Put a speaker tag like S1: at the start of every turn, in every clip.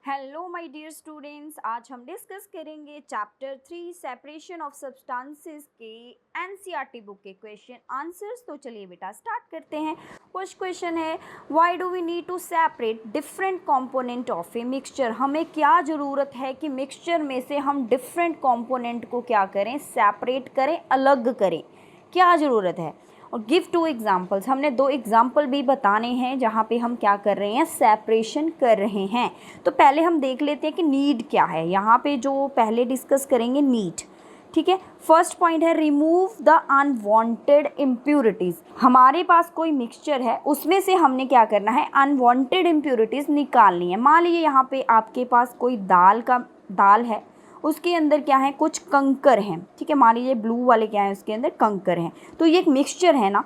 S1: Hello my dear students, आज हम discuss करेंगे चैप्टर 3 सेपरेशन ऑफ सब्सटेंसेस के एनसीईआरटी बुक के क्वेश्चन आंसर्स। तो चलिए बेटा स्टार्ट करते हैं। फर्स्ट क्वेश्चन है, why do we need to separate different component of a mixture. हमें क्या ज़रूरत है कि मिक्सचर में से हम डिफरेंट कंपोनेंट को क्या करें, सेपरेट करें, अलग करें, क्या ज़रूरत है। और गिव 2 एग्जाम्पल्स, हमने 2 एग्जाम्पल भी बताने हैं जहाँ पे हम क्या कर रहे हैं, सेपरेशन कर रहे हैं। तो पहले हम देख लेते हैं कि नीड क्या है। यहाँ पे जो पहले डिस्कस करेंगे नीड, ठीक है। फर्स्ट पॉइंट है रिमूव द अनवांटेड इम्प्यूरिटीज़। हमारे पास कोई मिक्सचर है, उसमें से हमने क्या करना है, अनवांटेड इम्प्यूरिटीज़ निकालनी है। मान लीजिए यहाँ पे आपके पास कोई दाल है, उसके अंदर क्या है, कुछ कंकर हैं, ठीक है। मान लीजिए ब्लू वाले क्या है, उसके अंदर कंकर हैं। तो ये एक मिक्सचर है ना,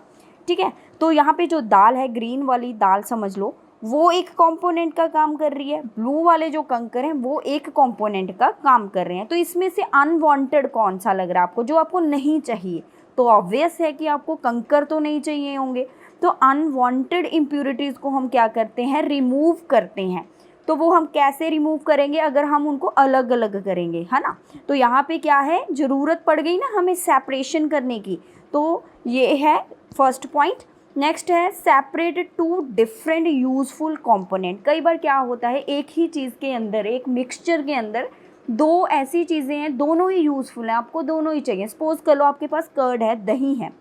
S1: ठीक है। तो यहाँ पे जो दाल है, ग्रीन वाली दाल समझ लो, वो एक कंपोनेंट का काम कर रही है, ब्लू वाले जो कंकर हैं वो एक कंपोनेंट का काम कर रहे हैं। तो इसमें से अनवांटेड कौन सा लग रहा है आपको, जो आपको नहीं चाहिए। तो ऑब्वियस है कि आपको कंकर तो नहीं चाहिए होंगे। तो अनवांटेड इम्प्यूरिटीज़ को हम क्या करते हैं, रिमूव करते हैं। तो वो हम कैसे रिमूव करेंगे, अगर हम उनको अलग अलग करेंगे, है ना। तो यहाँ पे क्या है, ज़रूरत पड़ गई ना हमें सेपरेशन करने की। तो ये है फर्स्ट पॉइंट। नेक्स्ट है separate to different useful component. कई बार क्या होता है, एक ही चीज़ के अंदर, एक मिक्सचर के अंदर दो ऐसी चीज़ें हैं, दोनों ही यूज़फुल हैं, आपको दोनों ही चाहिए। सपोज कर लो आपके पास कर्ड है, दही है,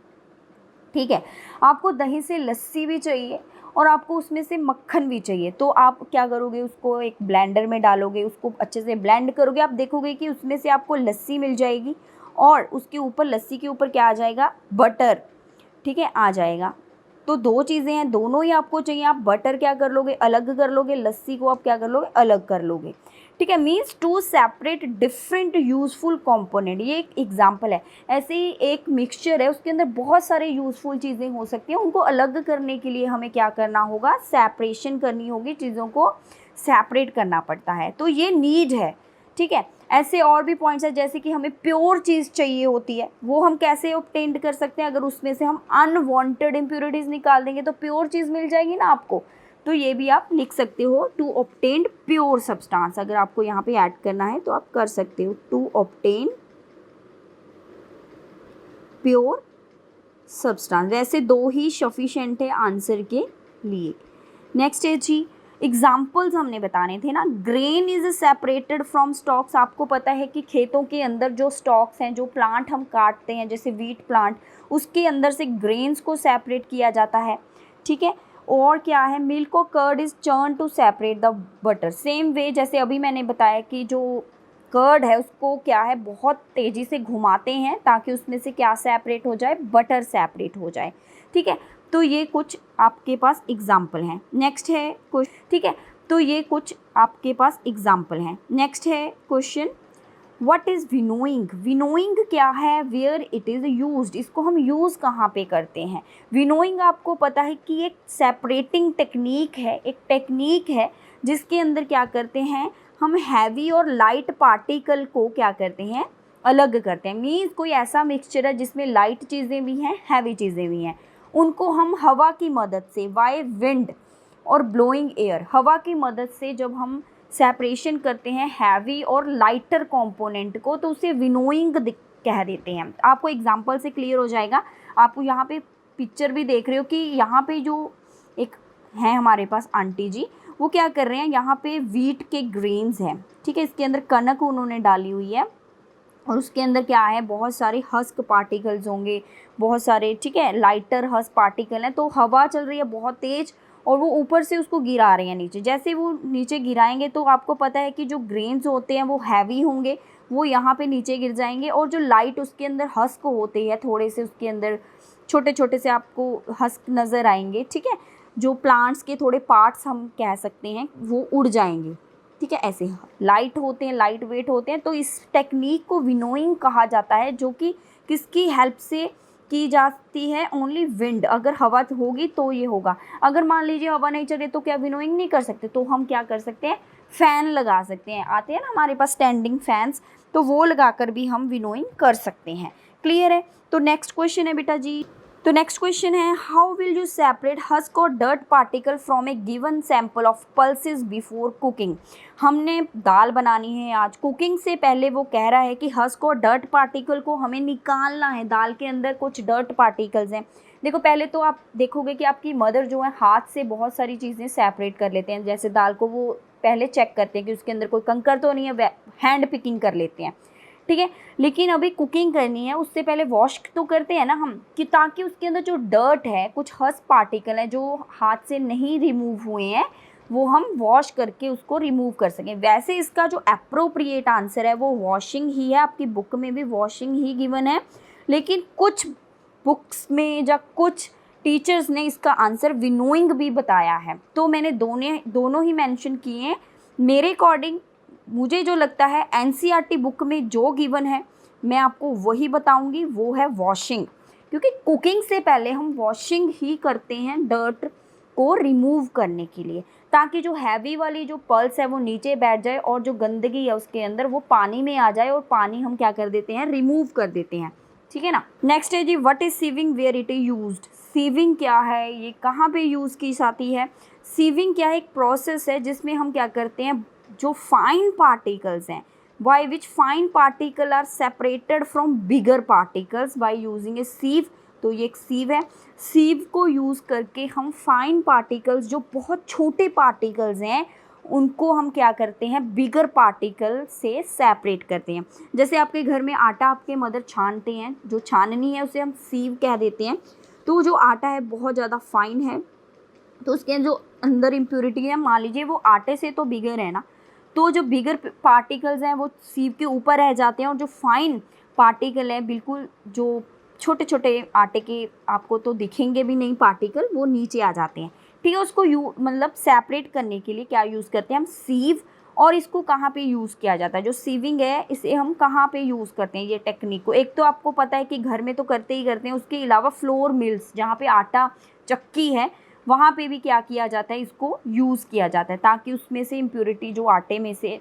S1: ठीक है। आपको दही से लस्सी भी चाहिए और आपको उसमें से मक्खन भी चाहिए। तो आप क्या करोगे, उसको एक ब्लेंडर में डालोगे, उसको अच्छे से ब्लेंड करोगे, आप देखोगे कि उसमें से आपको लस्सी मिल जाएगी और उसके ऊपर, लस्सी के ऊपर क्या आ जाएगा, बटर, ठीक है, आ जाएगा। तो दो चीज़ें हैं, दोनों ही आपको चाहिए। आप बटर क्या कर लोगे, अलग कर लोगे, लस्सी को आप क्या कर लोगे, अलग कर लोगे, ठीक है। Means to separate different useful component, ये एक एग्जांपल है। ऐसे ही एक मिक्सचर है, उसके अंदर बहुत सारे यूजफुल चीज़ें हो सकती हैं, उनको अलग करने के लिए हमें क्या करना होगा, सेपरेशन करनी होगी, चीज़ों को सेपरेट करना पड़ता है। तो ये नीड है, ठीक है। ऐसे और भी पॉइंट्स है, जैसे कि हमें प्योर चीज़ चाहिए होती है, वो हम कैसे ऑब्टेन कर सकते हैं, अगर उसमें से हम अनवांटेड इम्प्योरिटीज़ निकाल देंगे तो प्योर चीज़ मिल जाएगी ना आपको। तो ये भी आप लिख सकते हो, टू ऑब्टेन प्योर सब्सटेंस। अगर आपको यहाँ पे ऐड करना है तो आप कर सकते हो, टू ऑब्टेन प्योर सब्सटेंस। वैसे 2 ही सफिशिएंट है आंसर के लिए। नेक्स्ट है जी, एग्जाम्पल्स हमने बताने थे ना। Grain is separated from stocks. आपको पता है कि खेतों के अंदर जो स्टॉक्स हैं, जो प्लांट हम काटते हैं, जैसे वीट प्लांट, उसके अंदर से ग्रेन्स को सेपरेट किया जाता है, ठीक है। और क्या है, मिल्क और curd is churn to separate the butter. Same way जैसे अभी मैंने बताया कि जो कर्ड है उसको क्या है, बहुत तेज़ी से घुमाते हैं ताकि उसमें से क्या सेपरेट हो जाए, बटर सेपरेट हो जाए, ठीक है। तो ये कुछ आपके पास एग्जाम्पल हैं। नेक्स्ट है कुछ, ठीक है। तो ये कुछ आपके पास एग्जाम्पल हैं। नेक्स्ट है question, what is winnowing. Winnowing क्या है, वेयर इट इज़ यूज्ड। इसको हम यूज़ कहाँ पे करते हैं। विनोइंग आपको पता है कि एक सेपरेटिंग टेक्निक है, एक टेक्निक है जिसके अंदर क्या करते हैं, हम हैवी और लाइट पार्टिकल को क्या करते हैं, अलग करते हैं। मीन्स कोई ऐसा मिक्सचर है जिसमें लाइट चीज़ें भी हैं, हैवी चीज़ें भी हैं, उनको हम हवा की मदद से, बाय विंड और ब्लोइंग एयर, हवा की मदद से जब हम सेपरेशन करते हैं हैवी और लाइटर कंपोनेंट को, तो उसे विनोइंग कह देते हैं। आपको एग्जांपल से क्लियर हो जाएगा। आपको यहाँ पे पिक्चर भी देख रहे हो कि यहाँ पे जो एक है हमारे पास आंटी जी, वो क्या कर रहे हैं, यहाँ पे वीट के ग्रेन्स हैं, ठीक है। इसके अंदर कनक उन्होंने डाली हुई है और उसके अंदर क्या है, बहुत सारे हस्क पार्टिकल्स होंगे, बहुत सारे, ठीक है, लाइटर हस्क पार्टिकल हैं। तो हवा चल रही है बहुत तेज़ और वो ऊपर से उसको गिरा रहे हैं नीचे। जैसे वो नीचे गिराएंगे तो आपको पता है कि जो ग्रेन्स होते हैं वो हैवी होंगे, वो यहाँ पे नीचे गिर जाएंगे, और जो लाइट उसके अंदर हस्क होते हैं, थोड़े से उसके अंदर छोटे छोटे से आपको हस्क नज़र आएंगे, ठीक है। जो प्लांट्स के थोड़े पार्ट्स हम कह सकते हैं, वो उड़ जाएंगे, ठीक है। ऐसे लाइट होते हैं, लाइट वेट होते हैं। तो इस टेक्निक को विनोइंग कहा जाता है, जो कि किसकी हेल्प से की जाती है, ओनली विंड। अगर हवा होगी तो ये होगा। अगर मान लीजिए हवा नहीं चले तो क्या विनोइंग नहीं कर सकते, तो हम क्या कर सकते हैं, फ़ैन लगा सकते हैं। आते हैं ना हमारे पास स्टैंडिंग फैंस, तो वो लगाकर भी हम विनोइंग कर सकते हैं। क्लियर है। तो नेक्स्ट क्वेश्चन है बेटा जी, तो नेक्स्ट क्वेश्चन है, how will you separate husk और dirt particle from a given sample of pulses before cooking. हमने दाल बनानी है आज, कुकिंग से पहले वो कह रहा है कि हस्क और डर्ट पार्टिकल को हमें निकालना है, दाल के अंदर कुछ डर्ट पार्टिकल्स हैं। देखो पहले तो आप देखोगे कि आपकी मदर जो है हाथ से बहुत सारी चीज़ें सेपरेट कर लेते हैं, जैसे दाल को वो पहले चेक करते हैं कि उसके अंदर कोई कंकर तो नहीं है, हैंड पिकिंग कर लेते हैं, ठीक है। लेकिन अभी कुकिंग करनी है, उससे पहले वॉश तो करते हैं ना हम, कि ताकि उसके अंदर जो डर्ट है, कुछ हस्क पार्टिकल हैं जो हाथ से नहीं रिमूव हुए हैं, वो हम वॉश करके उसको रिमूव कर सकें। वैसे इसका जो अप्रोप्रिएट आंसर है वो वॉशिंग ही है, आपकी बुक में भी वॉशिंग ही गिवन है, लेकिन कुछ बुक्स में या कुछ टीचर्स ने इसका आंसर विनोइंग भी बताया है, तो मैंने दोनों ही मेंशन किए हैं। मेरे अकॉर्डिंग मुझे जो लगता है एनसीईआरटी बुक में जो गिवन है मैं आपको वही बताऊंगी, वो है वॉशिंग, क्योंकि कुकिंग से पहले हम वॉशिंग ही करते हैं डर्ट को रिमूव करने के लिए, ताकि जो हैवी वाली जो पल्स है वो नीचे बैठ जाए और जो गंदगी है उसके अंदर वो पानी में आ जाए, और पानी हम क्या कर देते हैं, रिमूव कर देते हैं, ठीक है ना। नेक्स्ट है जी, what is sieving, where it is used. Sieving क्या है, ये कहाँ पे यूज़ की जाती है। सीविंग क्या है, एक प्रोसेस है जिसमें हम क्या करते हैं, जो फाइन पार्टिकल्स हैं, by which fine particle are separated from bigger particles by using a sieve. तो ये एक सीव है, सीव को यूज़ करके हम फाइन पार्टिकल्स, जो बहुत छोटे पार्टिकल्स हैं, उनको हम क्या करते हैं, बिगर पार्टिकल से सेपरेट करते हैं। जैसे आपके घर में आटा आपके मदर छानते हैं, जो छाननी है उसे हम सीव कह देते हैं। तो जो आटा है बहुत ज़्यादा फाइन है, तो उसके जो अंदर इम्प्योरिटी है, मान लीजिए वो आटे से तो बिगर है ना, तो जो बिगर पार्टिकल्स हैं वो सीव के ऊपर रह जाते हैं, और जो फाइन पार्टिकल है, बिल्कुल जो छोटे छोटे आटे के आपको तो दिखेंगे भी नहीं पार्टिकल, वो नीचे आ जाते हैं, ठीक है। उसको मतलब सेपरेट करने के लिए क्या यूज़ करते हैं हम, सीव। और इसको कहाँ पे यूज़ किया जाता है, जो सीविंग है इसे हम कहाँ पे यूज़ करते हैं ये टेक्निक को। एक तो आपको पता है कि घर में तो करते ही करते हैं, उसके अलावा फ्लोर मिल्स जहाँ पे आटा चक्की है, वहाँ पे भी क्या किया जाता है, इसको यूज़ किया जाता है, ताकि उसमें से इम्प्योरिटी जो आटे में से,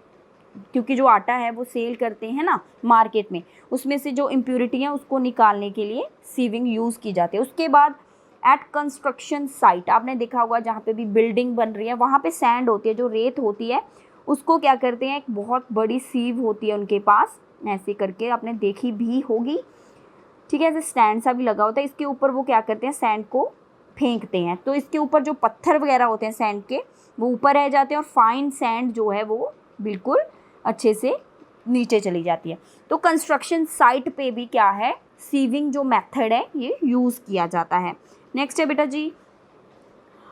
S1: क्योंकि जो आटा है वो सेल करते हैं ना मार्केट में, उसमें से जो इम्प्योरिटी है उसको निकालने के लिए सीविंग यूज़ की जाती है। उसके बाद एट कंस्ट्रक्शन साइट, आपने देखा होगा जहाँ पे भी बिल्डिंग बन रही है वहाँ पे सैंड होती है, जो रेत होती है, उसको क्या करते हैं, एक बहुत बड़ी सीव होती है उनके पास, ऐसे करके आपने देखी भी होगी, ठीक है। ऐसे स्टैंड सा भी लगा होता है, इसके ऊपर वो क्या करते हैं, सैंड को फेंकते हैं, तो इसके ऊपर जो पत्थर वगैरह होते हैं सैंड के, वो ऊपर रह जाते हैं, और फाइन सैंड जो है वो बिल्कुल अच्छे से नीचे चली जाती है। तो कंस्ट्रक्शन साइट पे भी क्या है, सीविंग जो मेथड है ये यूज़ किया जाता है। नेक्स्ट है बेटा जी,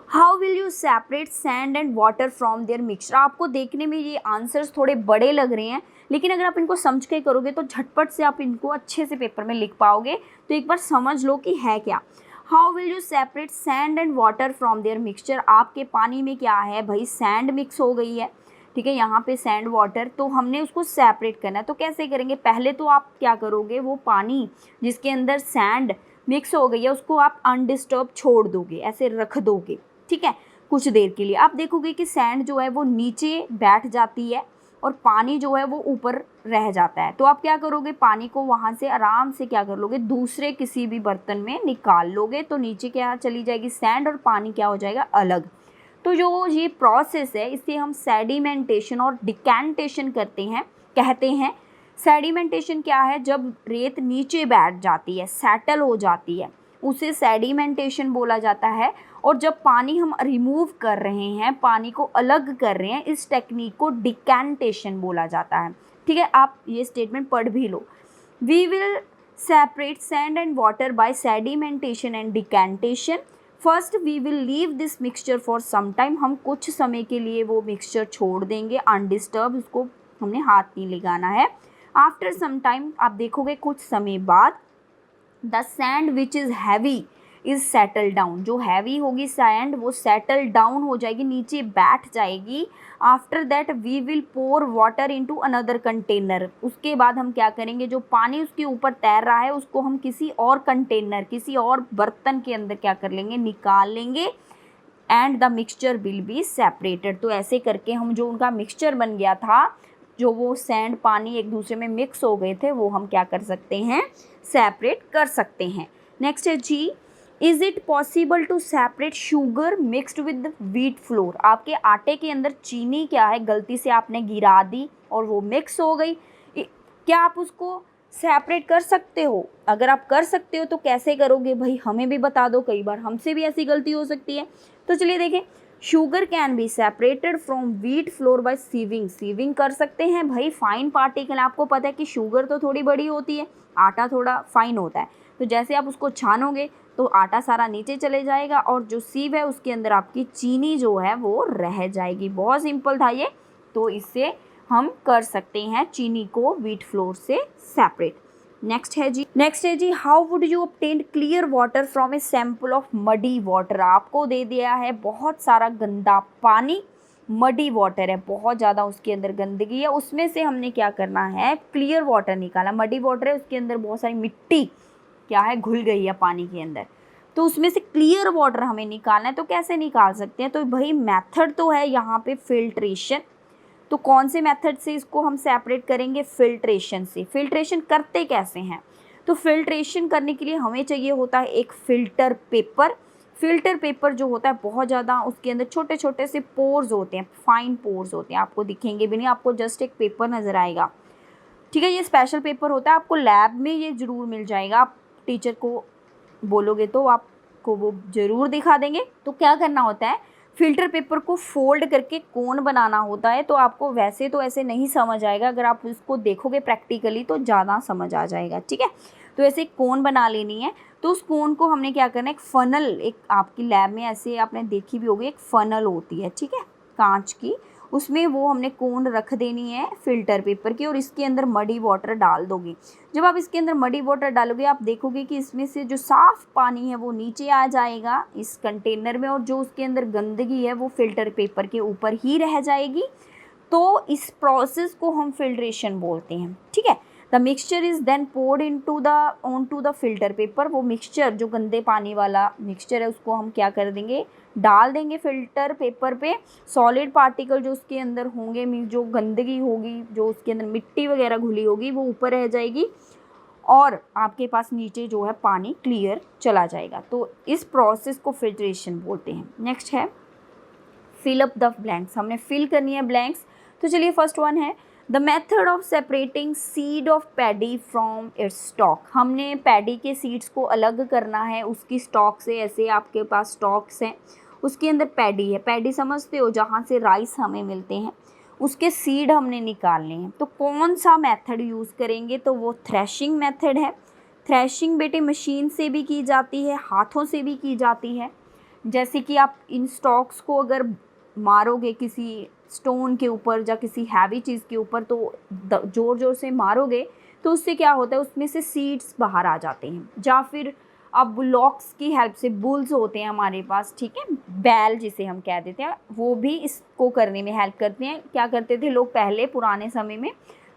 S1: how will you separate sand and water from their mixture. आपको देखने में ये आंसर्स थोड़े बड़े लग रहे हैं, लेकिन अगर आप इनको समझ के करोगे तो झटपट से आप इनको अच्छे से पेपर में लिख पाओगे। तो एक बार समझ लो कि है क्या। How will you separate sand and water from their mixture. आपके पानी में क्या है भाई, सैंड मिक्स हो गई है, ठीक है, यहाँ पे सैंड वाटर, तो हमने उसको सेपरेट करना है। तो कैसे करेंगे, पहले तो आप क्या करोगे, वो पानी जिसके अंदर सैंड मिक्स हो गई है उसको आप अनडिस्टर्ब छोड़ दोगे, ऐसे रख दोगे, ठीक है, कुछ देर के लिए। आप देखोगे कि सैंड जो है वो नीचे बैठ जाती है और पानी जो है वो ऊपर रह जाता है। तो आप क्या करोगे, पानी को वहाँ से आराम से क्या कर लोगे, दूसरे किसी भी बर्तन में निकाल लोगे, तो नीचे क्या चली जाएगी, सैंड, और पानी क्या हो जाएगा, अलग। तो जो ये प्रोसेस है इसे हम सेडिमेंटेशन और डिकैंटेशन कहते हैं। सेडिमेंटेशन क्या है, जब रेत नीचे बैठ जाती है, सेटल हो जाती है, उसे सेडिमेंटेशन बोला जाता है। और जब पानी हम रिमूव कर रहे हैं, पानी को अलग कर रहे हैं, इस टेक्निक को डिकैंटेशन बोला जाता है, ठीक है। आप ये स्टेटमेंट पढ़ भी लो। We will separate sand and water by sedimentation and decantation. First we will leave this mixture for some time. हम कुछ समय के लिए वो मिक्सचर छोड़ देंगे अनडिस्टर्ब, उसको हमने हाथ नहीं लगाना है। आफ्टर सम टाइम, आप देखोगे कुछ समय बाद, the sand which is heavy is settle down. जो हैवी होगी सैंड वो सेटल डाउन हो जाएगी, नीचे बैठ जाएगी। After that we will pour water into another container. उसके बाद हम क्या करेंगे, जो पानी उसके ऊपर तैर रहा है उसको हम किसी और कंटेनर, किसी और बर्तन के अंदर क्या कर लेंगे, निकाल लेंगे। And the mixture will be separated. तो ऐसे करके हम जो उनका मिक्सचर बन गया था, जो वो सैंड पानी एक दूसरे में मिक्स हो गए थे, वो हम क्या कर सकते हैं, सेपरेट कर सकते हैं। नेक्स्ट है जी, is it possible to separate sugar mixed with wheat flour? आपके आटे के अंदर चीनी क्या है गलती से आपने गिरा दी और वो मिक्स हो गई, क्या आप उसको सेपरेट कर सकते हो? अगर आप कर सकते हो तो कैसे करोगे भाई, हमें भी बता दो, कई बार हमसे भी ऐसी गलती हो सकती है। तो चलिए देखें, sugar can be separated from wheat flour by sieving. Sieving कर सकते हैं भाई, फाइन पार्टिकल, आपको पता है कि शुगर तो थोड़ी बड़ी होती है, आटा थोड़ा फाइन होता है, तो जैसे आप उसको छानोगे तो आटा सारा नीचे चले जाएगा और जो सीव है उसके अंदर आपकी चीनी जो है वो रह जाएगी। बहुत सिंपल था ये, तो इससे हम कर सकते हैं चीनी को व्हीट फ्लोर से सेपरेट। नेक्स्ट है जी how would you obtain clear water from a sample of muddy water? आपको दे दिया है बहुत सारा गंदा पानी, मडी वाटर है, बहुत ज़्यादा उसके अंदर गंदगी है, उसमें से हमने क्या करना है, क्लियर वाटर निकाला। मडी वाटर है, उसके अंदर बहुत सारी मिट्टी क्या है, घुल गई है पानी के अंदर, तो उसमें से क्लियर वाटर हमें निकालना है। तो कैसे निकाल सकते हैं? तो भाई मेथड तो है यहाँ पे फिल्ट्रेशन। तो कौन से मेथड से इसको हम सेपरेट करेंगे? फिल्ट्रेशन से। फिल्ट्रेशन करते कैसे हैं? तो फिल्ट्रेशन करने के लिए हमें चाहिए होता है एक फ़िल्टर पेपर। फ़िल्टर पेपर जो होता है बहुत ज़्यादा, उसके अंदर छोटे छोटे से पोर्स होते हैं, फाइन पोर्स होते हैं, आपको दिखेंगे भी नहीं, आपको जस्ट एक पेपर नज़र आएगा, ठीक है। ये स्पेशल पेपर होता है, आपको लैब में ये ज़रूर मिल जाएगा, आप टीचर को बोलोगे तो आपको वो ज़रूर दिखा देंगे। तो क्या करना होता है, फ़िल्टर पेपर को फोल्ड करके कोन बनाना होता है। तो आपको वैसे तो ऐसे नहीं समझ आएगा, अगर आप इसको देखोगे प्रैक्टिकली तो ज़्यादा समझ आ जाएगा, ठीक है। तो ऐसे कोन बना लेनी है। तो उस कोन को हमने क्या करना है, एक फ़नल, एक आपकी लैब में ऐसे आपने देखी भी होगी, एक फ़नल होती है, ठीक है, कांच की, उसमें वो हमने कोन रख देनी है फ़िल्टर पेपर की, और इसके अंदर मडी वाटर डाल दोगे। जब आप इसके अंदर मडी वाटर डालोगे आप देखोगे कि इसमें से जो साफ़ पानी है वो नीचे आ जाएगा इस कंटेनर में, और जो उसके अंदर गंदगी है वो फ़िल्टर पेपर के ऊपर ही रह जाएगी। तो इस प्रोसेस को हम फिल्ट्रेशन बोलते हैं, ठीक है। The mixture is then poured on to the filter paper. वो मिक्सचर जो गंदे पानी वाला मिक्सचर है उसको हम क्या कर देंगे, डाल देंगे फिल्टर पेपर पे। सॉलिड पार्टिकल जो उसके अंदर होंगे, जो गंदगी होगी, जो उसके अंदर मिट्टी वगैरह घुली होगी वो ऊपर रह जाएगी, और आपके पास नीचे जो है पानी क्लियर चला जाएगा। तो इस प्रोसेस को फिल्ट्रेशन बोलते हैं। नेक्स्ट है फिल अप द ब्लैंक्स, हमने फिल करनी है ब्लैंक्स। तो चलिए फर्स्ट वन है the method of separating seed of paddy from its stock. हमने पैडी के सीड्स को अलग करना है उसकी स्टॉक से। ऐसे आपके पास स्टॉक्स हैं, उसके अंदर पैडी है, पैडी समझते हो, जहाँ से राइस हमें मिलते हैं, उसके सीड हमने निकालने हैं। तो कौन सा मेथड यूज़ करेंगे? तो वो थ्रेशिंग मेथड है। थ्रेशिंग बेटे मशीन से भी की जाती है, हाथों से भी की जाती है। जैसे कि आप इन स्टॉक्स को अगर मारोगे किसी स्टोन के ऊपर या किसी हैवी चीज़ के ऊपर, तो ज़ोर ज़ोर से मारोगे तो उससे क्या होता है, उसमें से सीड्स बाहर आ जाते हैं। या फिर अब बुलॉक्स की हेल्प से, बुल्स होते हैं हमारे पास, ठीक है, बैल जिसे हम कह देते हैं, वो भी इसको करने में हेल्प करते हैं। क्या करते थे लोग पहले पुराने समय में,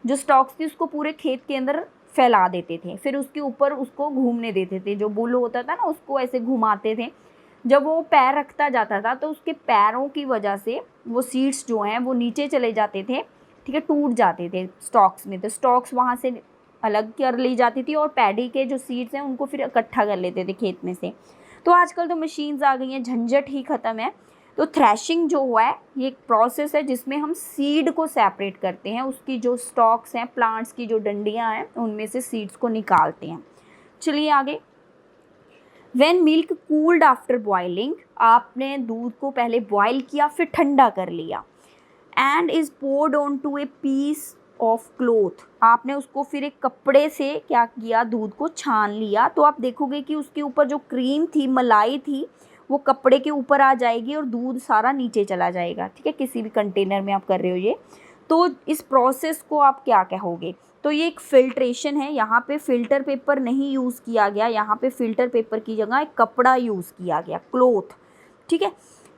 S1: जो स्टॉक्स थी उसको पूरे खेत के अंदर फैला देते थे, फिर उसके ऊपर उसको घूमने देते थे। जो बुल होता था ना उसको ऐसे घुमाते थे, जब वो पैर रखता जाता था तो उसके पैरों की वजह से वो सीड्स जो हैं वो नीचे चले जाते थे, ठीक है, टूट जाते थे स्टॉक्स में। तो स्टॉक्स वहाँ से अलग कर ली जाती थी और पैडी के जो सीड्स हैं उनको फिर इकट्ठा कर लेते थे खेत में से। तो आजकल तो मशीन्स आ गई हैं, झंझट ही ख़त्म है। तो थ्रेशिंग जो हुआ है ये एक प्रोसेस है जिसमें हम सीड को सेपरेट करते हैं, उसकी जो स्टॉक्स हैं, प्लांट्स की जो डंडियाँ हैं उनमें से सीड्स को निकालते हैं। चलिए आगे। When milk cooled after boiling, आपने दूध को पहले बॉयल किया फिर ठंडा कर लिया, and is poured on to a piece of cloth, आपने उसको फिर एक कपड़े से क्या किया, दूध को छान लिया। तो आप देखोगे कि उसके ऊपर जो क्रीम थी, मलाई थी, वो कपड़े के ऊपर आ जाएगी और दूध सारा नीचे चला जाएगा, ठीक है। किसी भी कंटेनर में आप कर रहे हो ये, तो इस प्रोसेस को आप क्या कहोगे? तो ये एक फिल्ट्रेशन है। यहाँ पे फ़िल्टर पेपर नहीं यूज़ किया गया, यहाँ पे फ़िल्टर पेपर की जगह एक कपड़ा यूज़ किया गया, क्लॉथ, ठीक है।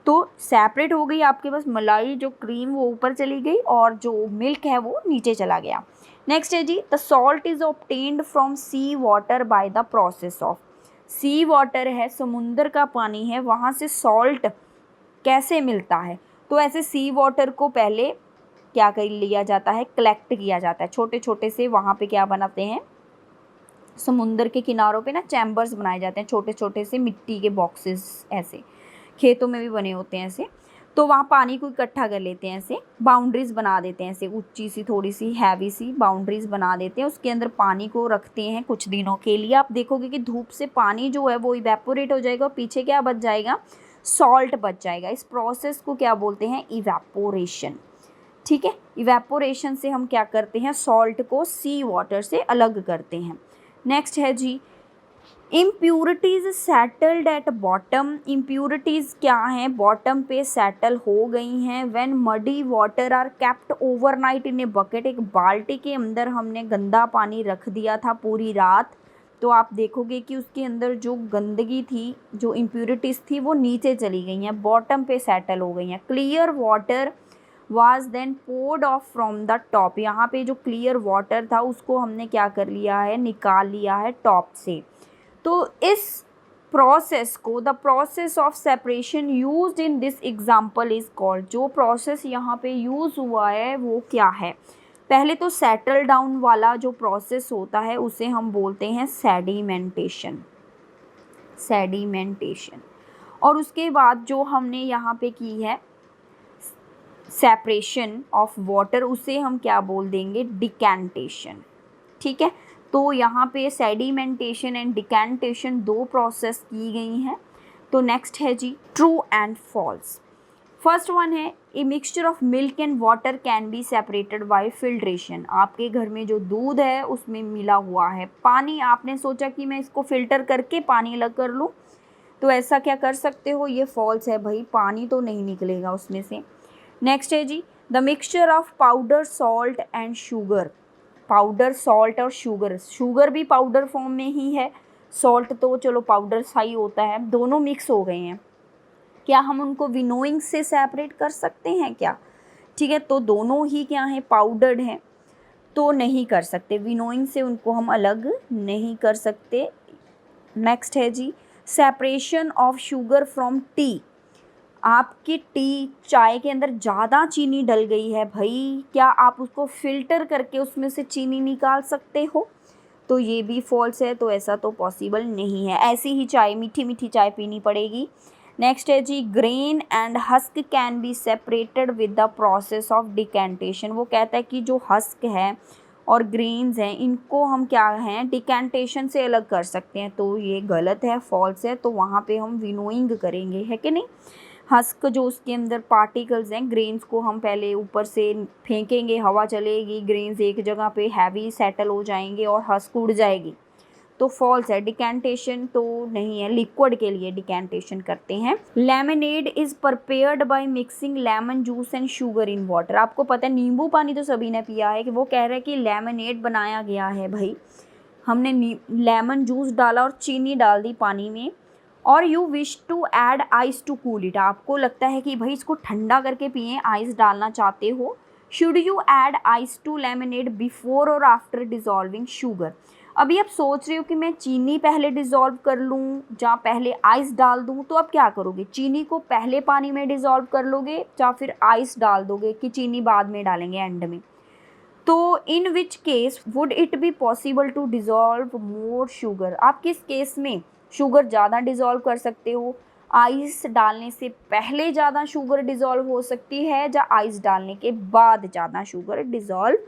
S1: तो सेपरेट हो गई आपके पास मलाई, जो क्रीम वो ऊपर चली गई और जो मिल्क है वो नीचे चला गया। नेक्स्ट है जी the salt is obtained from sea water by the process of. Sea water है, समुंदर का पानी है, वहाँ से सॉल्ट कैसे मिलता है? तो ऐसे सी वाटर को पहले क्या कर लिया जाता है, कलेक्ट किया जाता है, छोटे छोटे से वहाँ पे क्या बनाते हैं, समुंदर के किनारों पे ना चैम्बर्स बनाए जाते हैं, छोटे छोटे से मिट्टी के बॉक्सेस, ऐसे खेतों में भी बने होते हैं ऐसे। तो वहाँ पानी को इकट्ठा कर लेते हैं, ऐसे बाउंड्रीज बना देते हैं, ऐसे ऊंची सी थोड़ी सी हैवी सी बाउंड्रीज बना देते हैं, उसके अंदर पानी को रखते हैं कुछ दिनों के लिए। आप देखोगे कि धूप से पानी जो है वो इवेपोरेट हो जाएगा और पीछे क्या बच जाएगा, सॉल्ट बच जाएगा। इस प्रोसेस को क्या बोलते हैं, इवेपोरेशन। ठीक है, इवेपोरेशन से हम क्या करते हैं, सॉल्ट को सी वाटर से अलग करते हैं। नेक्स्ट है जी, impurities settled at bottom. Impurities क्या हैं, बॉटम पे सेटल हो गई हैं। When muddy water are kept overnight in a bucket, एक बाल्टी के अंदर हमने गंदा पानी रख दिया था पूरी रात, तो आप देखोगे कि उसके अंदर जो गंदगी थी, जो इम्प्यूरिटीज़ थी, वो नीचे चली गई हैं, बॉटम पे सेटल हो गई हैं। Clear water was then poured off from the top, यहाँ पे जो क्लियर वाटर था उसको हमने क्या कर लिया है, निकाल लिया है टॉप से। तो इस प्रोसेस को, the process of separation used in this example is called, जो प्रोसेस यहाँ पे यूज़ हुआ है वो क्या है, पहले तो सेटल डाउन वाला जो प्रोसेस होता है उसे हम बोलते हैं सेडिमेंटेशन, सेडिमेंटेशन। और उसके बाद जो हमने यहाँ पे की है सेपरेशन ऑफ वाटर, उसे हम क्या बोल देंगे, डिकैंटेशन। ठीक है, तो यहाँ पे सेडिमेंटेशन एंड डिकैंटेशन दो प्रोसेस की गई हैं। तो नेक्स्ट है जी, true and false. First one है, a mixture of milk and water can be separated by filtration. आपके घर में जो दूध है उसमें मिला हुआ है पानी, आपने सोचा कि मैं इसको फिल्टर करके पानी अलग कर लूँ, तो ऐसा क्या कर सकते हो, ये फॉल्स है भाई, पानी तो नहीं निकलेगा उसमें से। नेक्स्ट है जी, the mixture of powder salt and sugar. Powder salt और शुगर, शुगर भी पाउडर फॉर्म में ही है, सॉल्ट तो चलो पाउडर सा ही होता है, दोनों मिक्स हो गए हैं, क्या हम उनको विनोइंग से सेपरेट कर सकते हैं क्या? ठीक है, तो दोनों ही क्या हैं, पाउडर्ड हैं, तो नहीं कर सकते, विनोइंग से उनको हम अलग नहीं कर सकते। नेक्स्ट है जी, separation of sugar from tea. आपकी टी, चाय के अंदर ज़्यादा चीनी डल गई है भाई, क्या आप उसको फ़िल्टर करके उसमें से चीनी निकाल सकते हो? तो ये भी फॉल्स है, तो ऐसा तो पॉसिबल नहीं है, ऐसी ही चाय, मीठी मीठी चाय पीनी पड़ेगी। नेक्स्ट है जी, grain and husk can be separated with the process of decantation. वो कहता है कि जो हस्क है और ग्रेन्स हैं, इनको हम क्या हैं, डिकेंटेशन से अलग कर सकते हैं, तो ये गलत है, फॉल्स है, तो वहाँ पे हम विनोइंग करेंगे, है कि नहीं। हस्क जो उसके अंदर पार्टिकल्स हैं, ग्रेन्स को हम पहले ऊपर से फेंकेंगे, हवा चलेगी, ग्रेन्स एक जगह पे हैवी सेटल हो जाएंगे और हस्क उड़ जाएगी, तो फॉल्स है, डिकेंटेशन तो नहीं है, लिक्विड के लिए डिकेंटेशन करते हैं। Lemonade is prepared by mixing lemon juice and sugar in water. आपको पता है नींबू पानी तो सभी ने पिया है, कि वो कह रहे हैं कि लेमनेड बनाया गया है भाई, हमने लेमन जूस डाला और चीनी डाल दी पानी में, और you wish to add ice to cool it. आपको लगता है कि भाई इसको ठंडा करके पिए, आइस डालना चाहते हो। Should you add ice to lemonade before or after dissolving sugar. अभी आप सोच रहे हो कि मैं चीनी पहले डिज़ोल्व कर लूँ या पहले आइस डाल दूँ, तो आप क्या करोगे, चीनी को पहले पानी में डिज़ोल्व कर लोगे या फिर आइस डाल दोगे कि चीनी बाद में डालेंगे एंड में। तो in which case would it be possible to dissolve more sugar. आप किस केस में शुगर ज़्यादा डिज़ोल्व कर सकते हो, आइस डालने से पहले ज़्यादा शुगर डिज़ोल्व हो सकती है या आइस डालने के बाद ज़्यादा शुगर डिज़ोल्व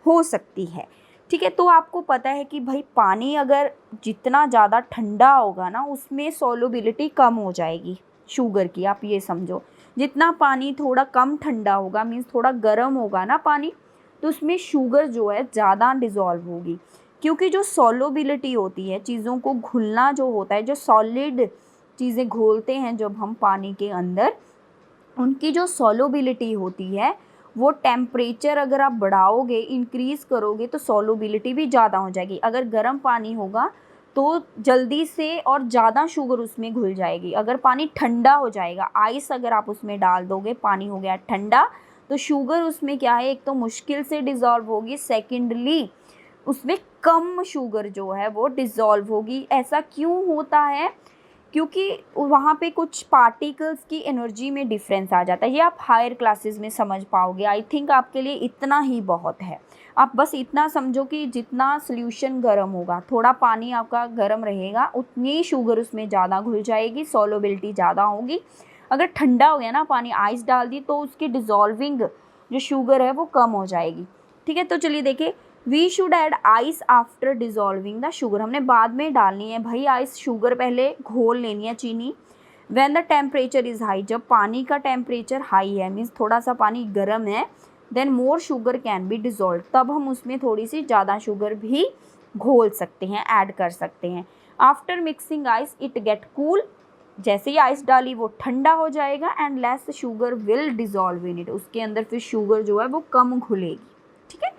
S1: हो सकती है। ठीक है, तो आपको पता है कि भाई पानी अगर जितना ज़्यादा ठंडा होगा ना, उसमें सॉल्युबिलिटी कम हो जाएगी शुगर की, आप ये समझो। जितना पानी थोड़ा कम ठंडा होगा, मीन्स थोड़ा गर्म होगा ना पानी, तो उसमें शुगर जो है ज़्यादा डिज़ोल्व होगी, क्योंकि जो सॉल्युबिलिटी होती है, चीज़ों को घुलना जो होता है, जो सॉलिड चीज़ें घोलते हैं जब हम पानी के अंदर, उनकी जो सॉल्युबिलिटी होती है, वो टेम्परेचर अगर आप बढ़ाओगे, इंक्रीज़ करोगे, तो सॉल्युबिलिटी भी ज़्यादा हो जाएगी। अगर गर्म पानी होगा तो जल्दी से और ज़्यादा शुगर उसमें घुल जाएगी। अगर पानी ठंडा हो जाएगा, आइस अगर आप उसमें डाल दोगे, पानी हो गया ठंडा, तो शुगर उसमें क्या है, एक तो मुश्किल से डिज़ोल्व होगी, सेकेंडली उसमें कम शुगर जो है वो डिज़ोल्व होगी। ऐसा क्यों होता है क्योंकि वहाँ पे कुछ पार्टिकल्स की एनर्जी में डिफरेंस आ जाता है। ये आप हायर क्लासेस में समझ पाओगे। आई थिंक आपके लिए इतना ही बहुत है। आप बस इतना समझो कि जितना सोल्यूशन गर्म होगा, थोड़ा पानी आपका गर्म रहेगा, उतनी शुगर उसमें ज़्यादा घुल जाएगी, सॉल्युबिलिटी ज़्यादा होगी। अगर ठंडा हो गया ना पानी, आइस डाल दी, तो उसकी डिज़ोल्विंग जो शुगर है वो कम हो जाएगी। ठीक है, तो चलिए देखिए, we should add ice after dissolving the sugar. हमने बाद में डालनी है भाई आइस, शुगर पहले घोल लेनी है चीनी। When the temperature is high, जब पानी का टेम्परेचर हाई है, मीन्स थोड़ा सा पानी गर्म है, then more sugar can be dissolve, तब हम उसमें थोड़ी सी ज़्यादा शुगर भी घोल सकते हैं, ऐड कर सकते हैं। After mixing ice it get cool, जैसे ही आइस डाली वो ठंडा हो जाएगा, and less sugar will dissolve in it, उसके अंदर फिर शुगर जो है वो कम घुलेगी। ठीक है,